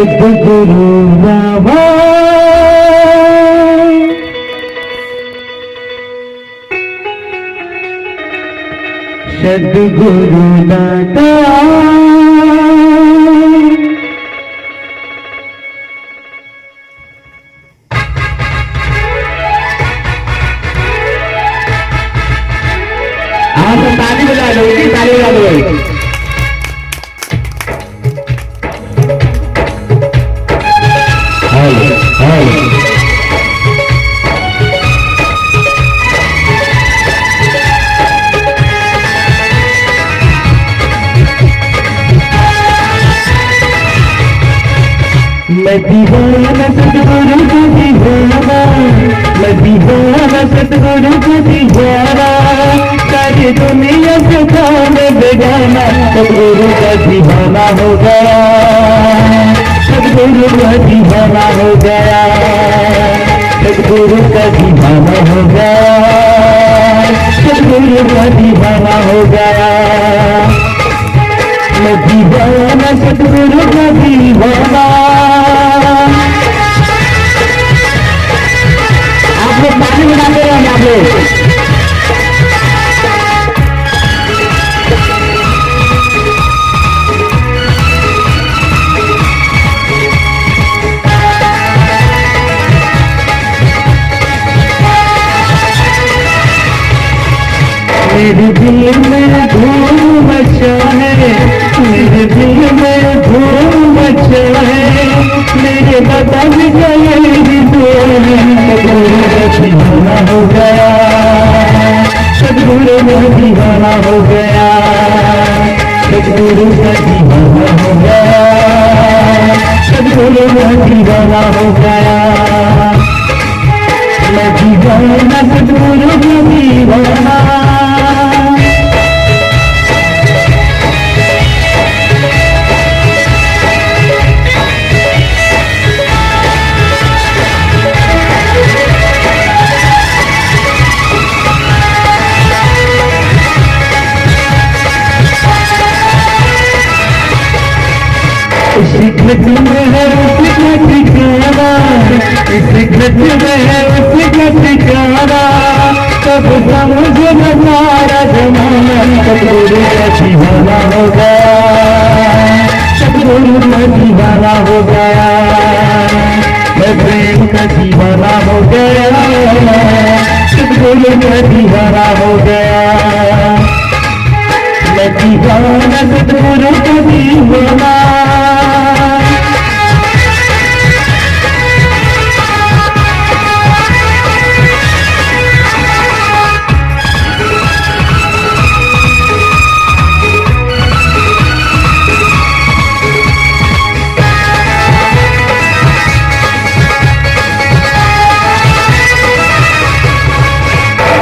सद्गुरु रामा सद्गुरु दाता आप ताली बजा लो, ताली बजा लो। मैं दीवाना सतगुरु का दीवाना, मैं दीवाना सतगुरु का दीवाना, सारी दुनिया से खाने बेगाना सतगुरु का दीवाना हो गया, सतगुरु का दीवाना हो गया, सतगुरु का दीवाना हो गया, सतगुरु का दीवाना हो गया। मैं दीवाना सतगुरु का दीवाना। आप लोग पानी बनाते रहेंगे आप लोग। मेरे दिल में धूम मचा है, मेरे दिल में धूम मचा है, मेरे बदन गले सतगुरु का दीवाना हो गया, सतगुरु का दीवाना हो गया, सतगुरु का दीवाना हो गया, सतगुरु का दीवाना हो गया। मैं दीवाना सतगुरु का दीवाना। उसी घट में है उसी का ठिकाना, इसी घट में है उसी का ठिकाना, तब समझ नजारा जमाना सतगुरु का दीवाना हो गया, सतगुरु का दीवाना हो गया। मैं प्रेम का दीवाना हो गया, सतगुरु का दीवाना हो गया। मैं दीवाना सतगुरु का दीवाना।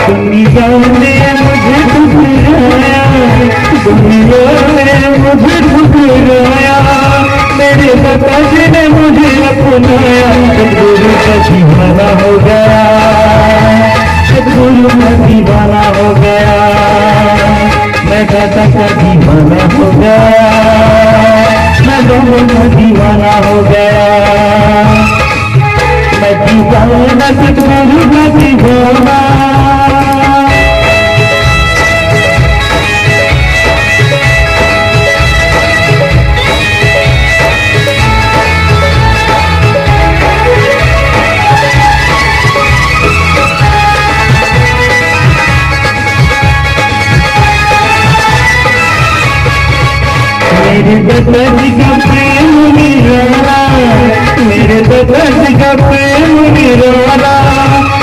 दुनिया ने मुझे ठुकराया, दुनिया ने मुझे ठुकराया, मेरे पिताजी ने मुझे अपनाया, सतगुरु का दीवाना हो गया, सतगुरु का दीवाना हो गया। मैं दादा का दीवाना हो गया, मैं दोनों का दीवाना हो गया। मैं दीवाना सतगुरु का दीवाना। मेरे दादाजी का प्रेम निराला, मेरे दादाजी का प्रेम निराला,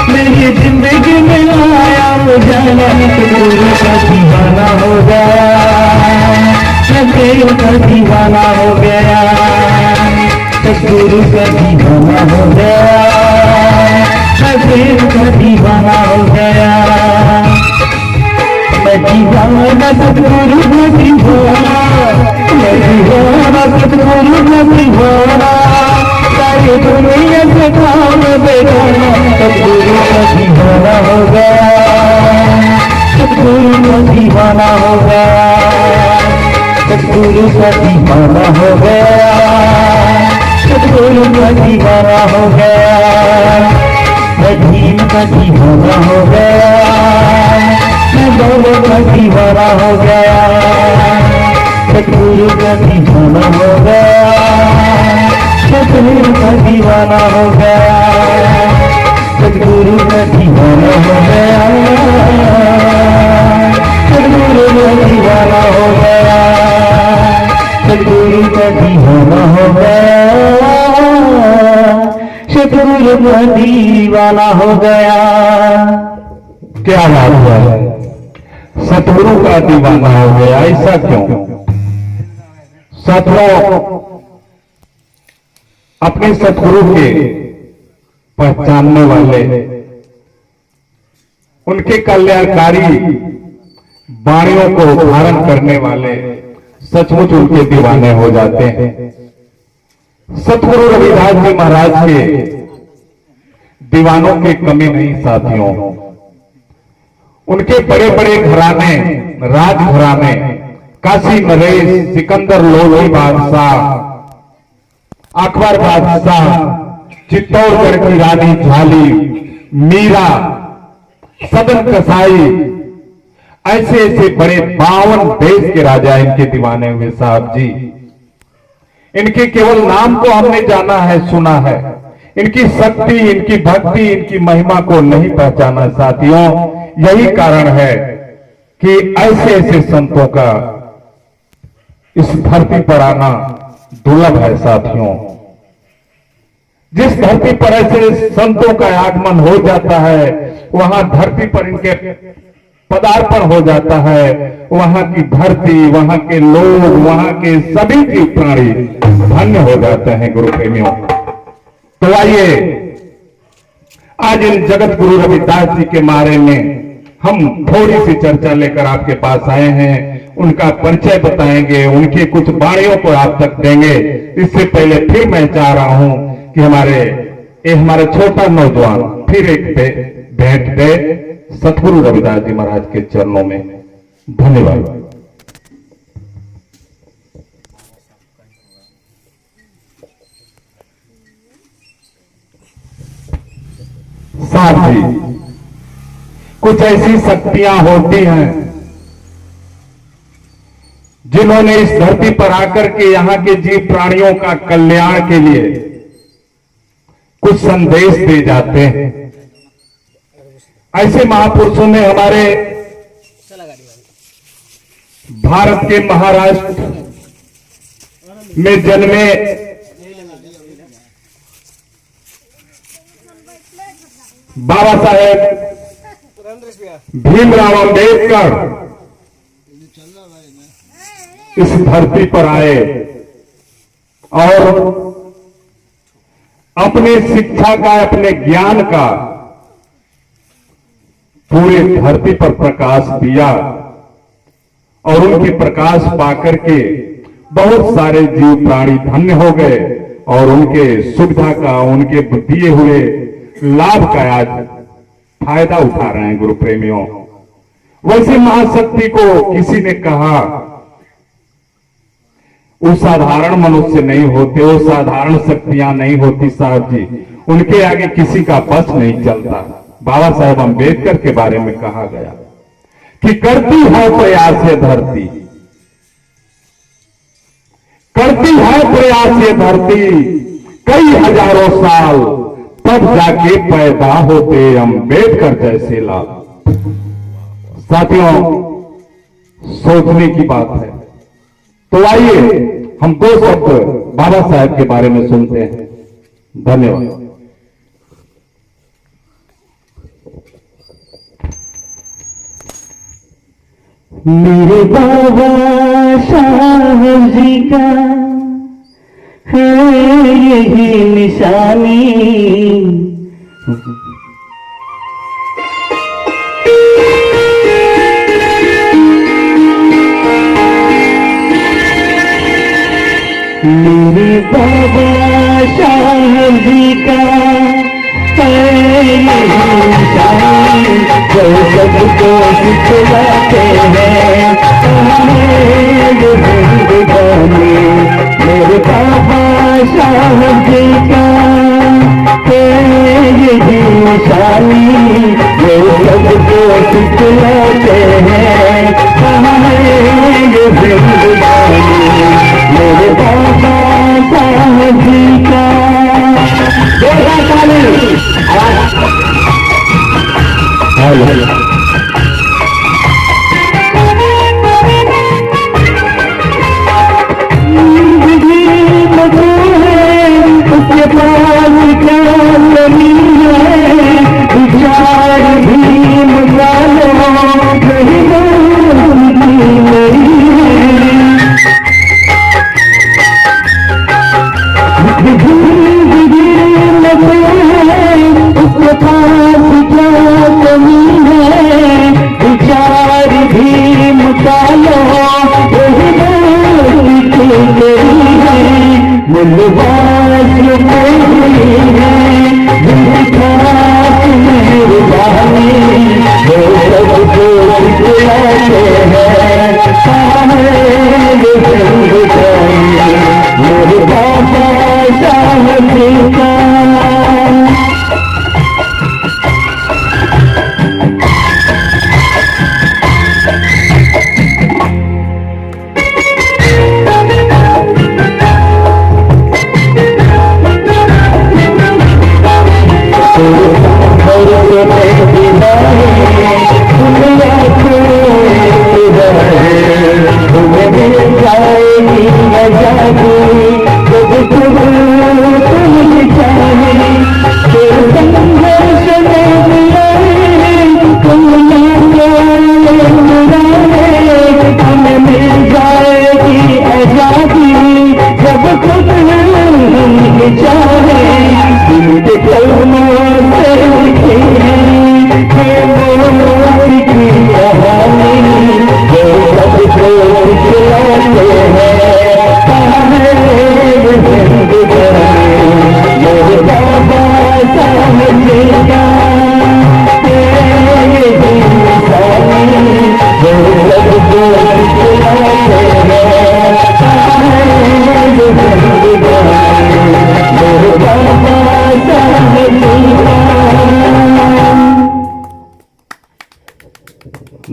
मेरी जिंदगी में आया उजाला, सतगुरु का दीवाना हो गया, सतगुरु का दीवाना हो गया, सतगुरु का दीवाना हो गया, सतगुरु का दीवाना हो गया। मैं दीवाना सतगुरु का दीवाना, मैं दीवाना सतगुरु का दीवाना, सारी दुनिया से काम बेगाना सतगुरु का दीवाना हो गया, सतगुरु का दीवाना हो गया, सतगुरु का दीवाना हो गया, का दीवाना हो गया, मैं भीम का दीवाना हो गया, मैं गौरव का दीवाना हो गया, सतगुरु का दीवाना हो गया, सतगुरु का दीवाना हो गया, सतगुरु का दीवाना हो गया, सतगुरु का दीवाना हो गया, सतगुरु का दीवाना हो गया, सतगुरु का दीवाना हो गया। क्या बात है, सतगुरु का दीवाना हो गया, ऐसा क्यों? साथियों, अपने सतगुरु के पहचानने वाले, उनके कल्याणकारी वाणियों को धारण करने वाले सचमुच उनके दीवाने हो जाते हैं। सतगुरु रविदास जी महाराज के दीवानों की कमी नहीं साथियों। उनके बड़े बड़े घराने, राजघराने, काशी नरेश, सिकंदर लोधी बादशाह, अकबर बादशाह, चित्तौड़गढ़ की रानी झाली, मीरा, सदन कसाई, ऐसे ऐसे बड़े 52 देश के राजा इनके दीवाने हुए साहब जी। इनके केवल नाम को हमने जाना है, सुना है, इनकी शक्ति, इनकी भक्ति, इनकी महिमा को नहीं पहचाना साथियों। यही कारण है कि ऐसे ऐसे संतों का इस धरती पर आना दुर्लभ है साथियों। जिस धरती पर ऐसे संतों का आगमन हो जाता है, वहां धरती पर इनके पदार्पण हो जाता है, वहां की धरती, वहां के लोग, वहां के सभी जीव प्राणी धन्य हो जाते हैं गुरु प्रेमियों। तो आइए आज इन जगत गुरु रविदास जी के बारे में हम थोड़ी सी चर्चा लेकर आपके पास आए हैं। उनका परिचय बताएंगे, उनकी कुछ वाणियों को आप तक देंगे। इससे पहले फिर मैं चाह रहा हूं कि हमारे छोटा नौजवान फिर एक भेंट दे सतगुरु रविदास जी महाराज के चरणों में। धन्यवाद। साथ ही कुछ ऐसी शक्तियां होती हैं जिन्होंने इस धरती पर आकर के यहां के जीव प्राणियों का कल्याण के लिए कुछ संदेश दे जाते हैं। ऐसे महापुरुषों में हमारे भारत के महाराष्ट्र में जन्मे बाबा साहेब भीमराव अंबेडकर इस धरती पर आए और अपने शिक्षा का, अपने ज्ञान का पूरे धरती पर प्रकाश दिया और उनके प्रकाश पाकर के बहुत सारे जीव प्राणी धन्य हो गए और उनके सुविधा का, उनके दिए हुए लाभ का आज फायदा उठा रहे हैं गुरु प्रेमियों। वैसे महाशक्ति को किसी ने कहा वो साधारण मनुष्य नहीं होते, वो साधारण शक्तियां नहीं होती साहब जी, उनके आगे किसी का बस नहीं चलता। बाबा साहेब अंबेडकर के बारे में कहा गया कि करती है प्रयास ये धरती, करती है प्रयास ये धरती, कई हजारों साल तब जाके पैदा होते अंबेडकर जैसे लाभ। साथियों, सोचने की बात है। तो आइए हम 2 शब्द बाबा साहेब के बारे में सुनते हैं। धन्यवाद। मेरे बाबा साहब जी का है यही निशानी, मेरे बाबा साहब जी का है यही निशानी, जो सबको सिखलाते हैं मेरे बाबा साहब जी का निशानी ये सबको सिखलाते हैं, कहाँ है ये जिंदगानी मेरे बाबा साहब जी का। उसके पास क्या कमी है, विचार भी मुकालो नहीं उसके पास क्या कमी है, विचार भी मुकालो मुलवास मेरी है खास मेरी बानी वो सबको सिखलाते हैं, मेरे बाबा साहब जी का।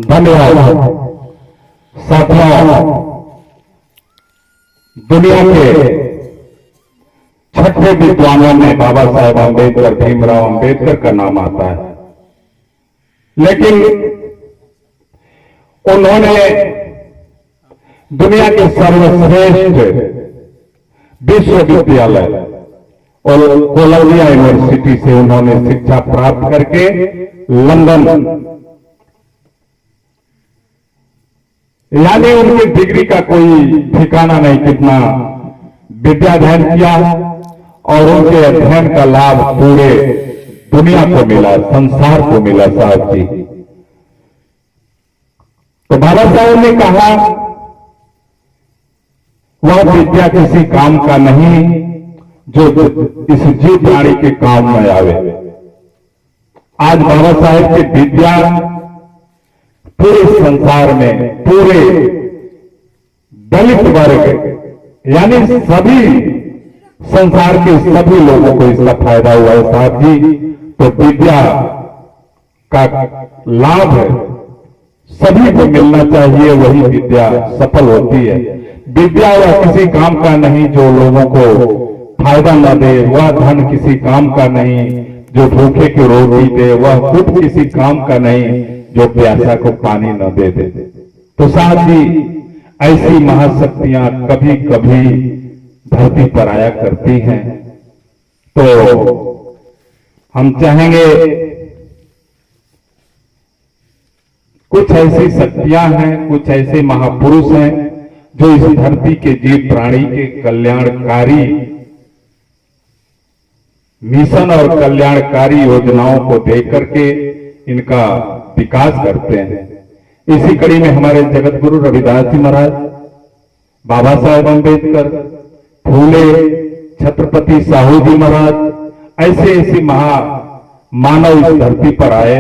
धन्यवाद। साथियों, दुनिया के छठे विद्वानों में बाबा साहेब अम्बेडकर, भीमराव अम्बेडकर का नाम आता है, लेकिन उन्होंने दुनिया के सर्वश्रेष्ठ विश्वविद्यालय और कोलंबिया यूनिवर्सिटी से उन्होंने शिक्षा प्राप्त करके लंदन, यानी उनकी डिग्री का कोई ठिकाना नहीं कितना विद्याध्ययन किया और उनके अध्ययन का लाभ पूरे दुनिया को मिला, संसार को मिला साहब जी। तो बाबा साहब ने कहा वह विद्या किसी काम का नहीं जो इस जीव प्राणी के काम में आवे। आज बाबा साहेब की विद्या पूरे संसार में, पूरे दलित वर्ग यानी सभी संसार के सभी लोगों को इसका फायदा हुआ है साहब जी। तो विद्या का लाभ सभी को मिलना चाहिए, वही विद्या सफल होती है। विद्या वह किसी काम का नहीं जो लोगों को फायदा न दे, वह धन किसी काम का नहीं जो भूखे को रोटी दे, वह खुद किसी काम का नहीं जो प्यासा को पानी न दे दे। तो साथ ही ऐसी महाशक्तियां कभी कभी धरती पर आया करती हैं। तो हम चाहेंगे कुछ ऐसी शक्तियां हैं, कुछ ऐसे महापुरुष हैं जो इस धरती के जीव प्राणी के कल्याणकारी मिशन और कल्याणकारी योजनाओं को देकर के इनका विकास करते हैं। इसी कड़ी में हमारे जगत गुरु रविदास जी महाराज, बाबा साहेब अम्बेडकर, फूले, छत्रपति साहू जी महाराज ऐसे ऐसे महा मानव इस धरती पर आए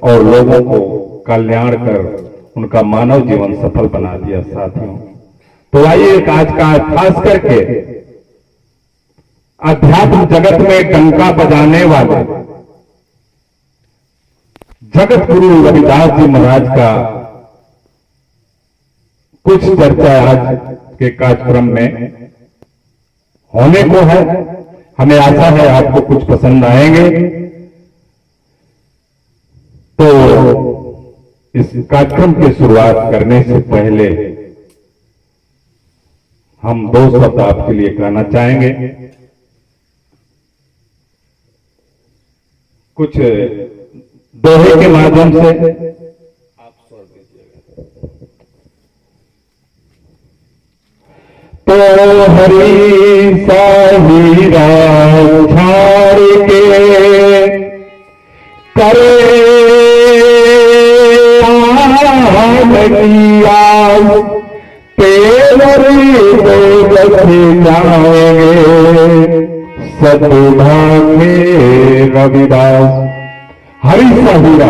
और लोगों को कल्याण कर उनका मानव जीवन सफल बना दिया साथियों। तो आइए आज का खास करके अध्यात्म जगत में डंका बजाने वाले जगत गुरु रविदास जी महाराज का कुछ चर्चा आज के कार्यक्रम में होने को है। हमें आशा है आपको कुछ पसंद आएंगे। तो इस कार्यक्रम की शुरुआत करने से पहले हम दो शब्द आपके लिए कहना चाहेंगे। कुछ दोहे के माध्यम से आप स्वर दीजिएगा। तो हरी साहिरा झाड़ के करे तेवरी जाएंगे सदभागे रविदास। हरि साहिरा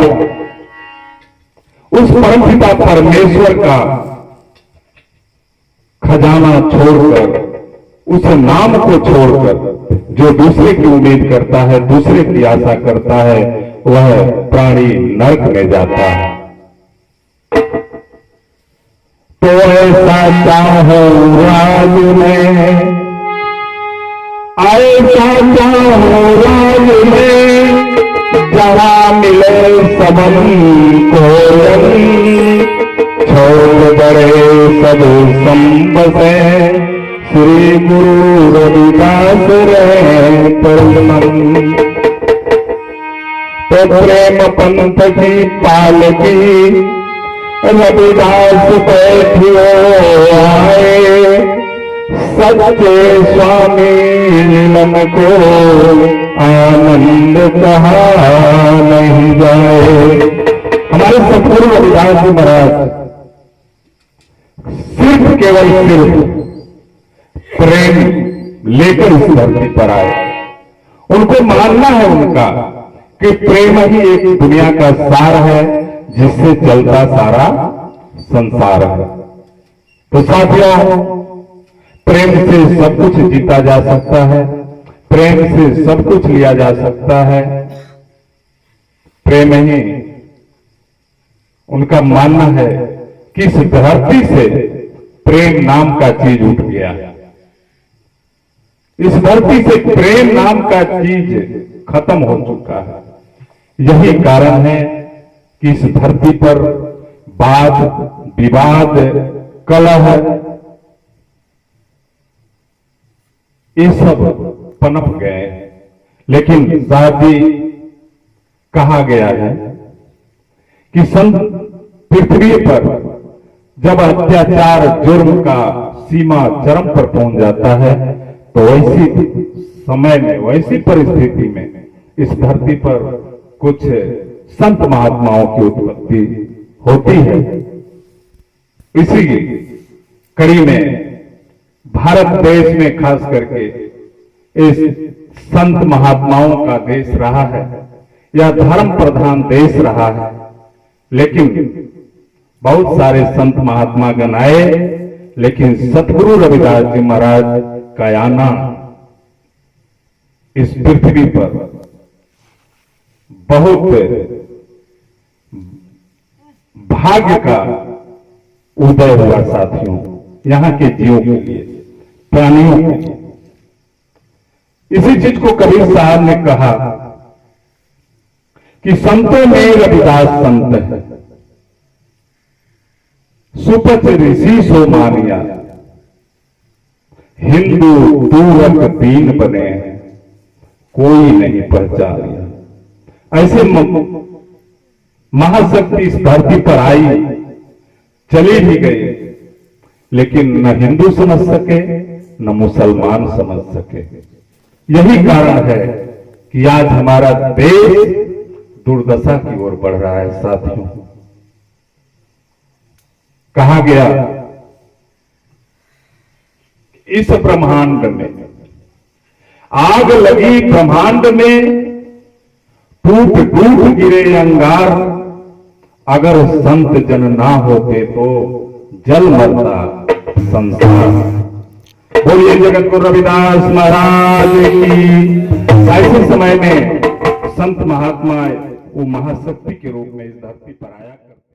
उस परमपिता परमेश्वर का खजाना छोड़कर, उस नाम को छोड़कर जो दूसरे की उम्मीद करता है, दूसरे की आशा करता है, वह प्राणी नरक में जाता है। तो ऐसा चाहो राज में, ऐसा चाहो राज में, जहां मिले सबन को छोड़ बड़े सब संबसे, श्री गुरु रविदास रहे परमन। तो प्रेम पंथ की पालकी रविदास बैठियो आए, सच्चे स्वामी मिलन को आनंद कहा नहीं जाए। हमारे सतगुरु रविदास जी महाराज सिर्फ केवल प्रेम लेकर इस धरती पर आए। उनको मानना है उनका कि प्रेम ही एक दुनिया का सार है, जिससे चलता सारा संसार है। तो साथियों, प्रेम से सब कुछ जीता जा सकता है, प्रेम से सब कुछ लिया जा सकता है। प्रेम ही उनका मानना है कि इस धरती से प्रेम नाम का चीज उठ गया। इस धरती से प्रेम नाम का चीज खत्म हो चुका है। यही कारण है कि इस धरती पर वाद विवाद कलह ये सब पनप गए। लेकिन साथ ही कहा गया है कि पृथ्वी पर जब अत्याचार जुर्म का सीमा चरम पर पहुंच जाता है, तो वैसी समय में, वैसी परिस्थिति में इस धरती पर कुछ संत महात्माओं की उत्पत्ति होती है। इसी कड़ी में भारत देश में खास करके इस संत महात्माओं का देश रहा है, यह धर्म प्रधान देश रहा है। लेकिन बहुत सारे संत महात्मा गण आए, लेकिन सतगुरु रविदास जी महाराज का आना इस पृथ्वी पर बहुत भाग्य का उदय हुआ साथियों, यहां के जीवों के लिए, प्राणियों के लिए। इसी चीज को कबीर साहब ने कहा कि संतों में रविदास संत है, सुपच ऋषि सो मानिया, हिंदू दूरक दीन बने हैं, कोई नहीं पहचानिया। ऐसे महाशक्ति इस धरती पर आई, चली भी गई, लेकिन न हिंदू समझ सके न मुसलमान समझ सके। यही कारण है कि आज हमारा देश दुर्दशा की ओर बढ़ रहा है साथियों। कहा गया इस ब्रह्मांड में आग लगी, ब्रह्मांड में टूट टूट गिरे अंगार, अगर संत जन ना होते तो जल मरता संसार। बोलिए जगत गुरु रविदास महाराज की। ऐसे समय में संत महात्मा वो महाशक्ति के रूप में इस धरती पर आया करते